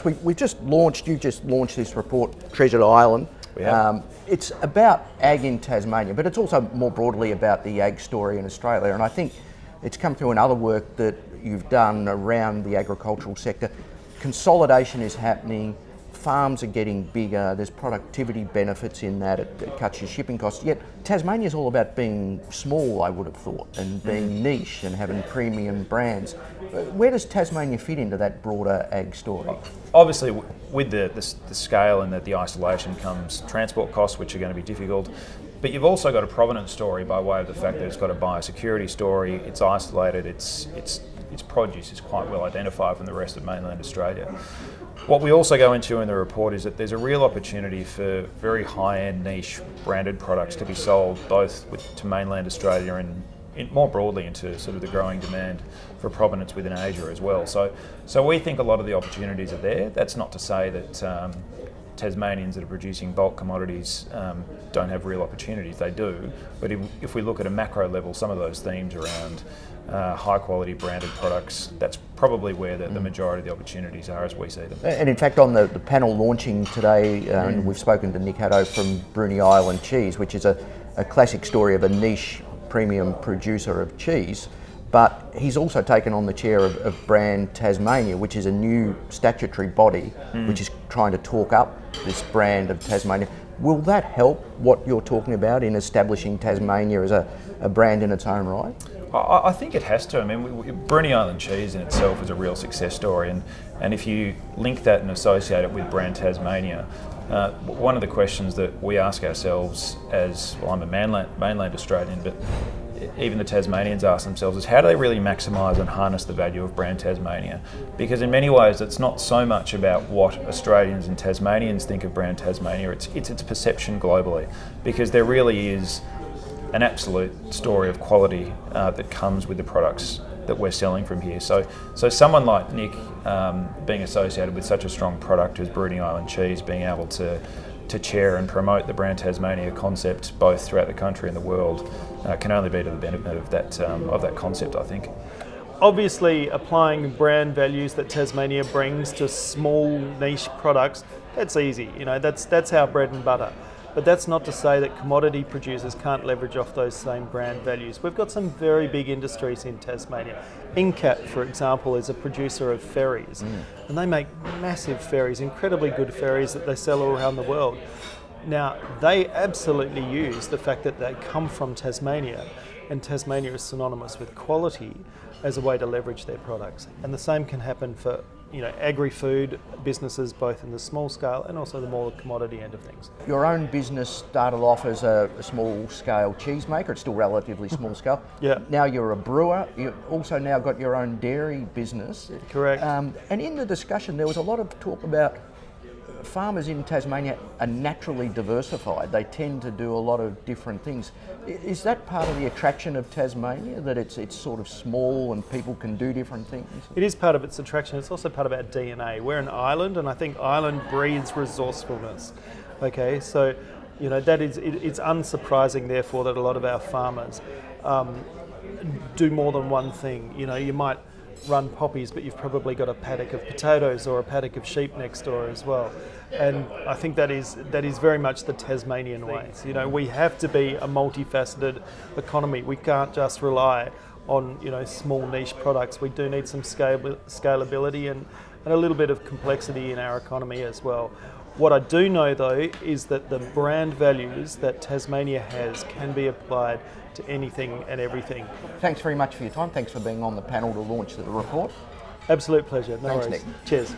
We've just launched, you just launched this report, Treasured Island. We have. It's about ag in Tasmania, but it's also more broadly about the ag story in Australia. And I think it's come through in other work that you've done around the agricultural sector. Consolidation is happening, farms are getting bigger, there's productivity benefits in that, it cuts your shipping costs. Yet Tasmania's all about being small, I would have thought, and being niche and having premium brands. Where does Tasmania fit into that broader ag story? Obviously, with the scale and the isolation comes transport costs, which are going to be difficult. But you've also got a provenance story by way of the fact that it's got a biosecurity story. It's isolated. Its produce is quite well identified from the rest of mainland Australia. What we also go into in the report is that there's a real opportunity for very high-end niche branded products to be sold both to mainland Australia and more broadly into sort of the growing demand for provenance within Asia as well. So we think a lot of the opportunities are there. That's not to say that Tasmanians that are producing bulk commodities don't have real opportunities. They do. But if we look at a macro level, some of those themes around high quality branded products, that's probably where the majority of the opportunities are as we see them. And in fact, on the panel launching today, we've spoken to Nick Haddo from Bruny Island Cheese, which is a classic story of a niche premium producer of cheese. But he's also taken on the chair of Brand Tasmania, which is a new statutory body which is trying to talk up this brand of Tasmania. Will that help what you're talking about in establishing Tasmania as a brand in its own right? I think it has to. I mean, Bruny Island Cheese in itself is a real success story, and if you link that and associate it with Brand Tasmania, one of the questions that we ask ourselves as, well, I'm a mainland Australian, but even the Tasmanians ask themselves is how do they really maximise and harness the value of Brand Tasmania? Because in many ways it's not so much about what Australians and Tasmanians think of Brand Tasmania, it's its perception globally, because there really is an absolute story of quality that comes with the products that we're selling from here. So someone like Nick being associated with such a strong product as Bruny Island Cheese, being able to chair and promote the Brand Tasmania concept both throughout the country and the world can only be to the benefit of that concept, I think. Obviously, applying brand values that Tasmania brings to small niche products, that's easy. You know, that's our bread and butter. But that's not to say that commodity producers can't leverage off those same brand values. We've got some very big industries in Tasmania. Incat, for example, is a producer of ferries, and they make massive ferries, incredibly good ferries that they sell all around the world. Now, they absolutely use the fact that they come from Tasmania, and Tasmania is synonymous with quality as a way to leverage their products. And the same can happen for agri-food businesses, both in the small scale and also the more commodity end of things. Your own business started off as a small scale cheese maker. It's still relatively small scale. Yeah. Now you're a brewer. You've also now got your own dairy business. Correct. And in the discussion there was a lot of talk about farmers in Tasmania are naturally diversified. They tend to do a lot of different things. Is that part of the attraction of Tasmania, that it's sort of small and people can do different things? It is part of its attraction. It's also part of our DNA. We're an island, and I think island breeds resourcefulness. Okay, so it's unsurprising, therefore, that a lot of our farmers do more than one thing. You might run poppies, but you've probably got a paddock of potatoes or a paddock of sheep next door as well. And I think that is very much the Tasmanian way. We have to be a multifaceted economy. We can't just rely on small niche products. We do need some scalability and a little bit of complexity in our economy as well. What I do know, though, is that the brand values that Tasmania has can be applied to anything and everything. Thanks very much for your time. Thanks for being on the panel to launch the report. Absolute pleasure. No Thanks, worries. Nick. Cheers.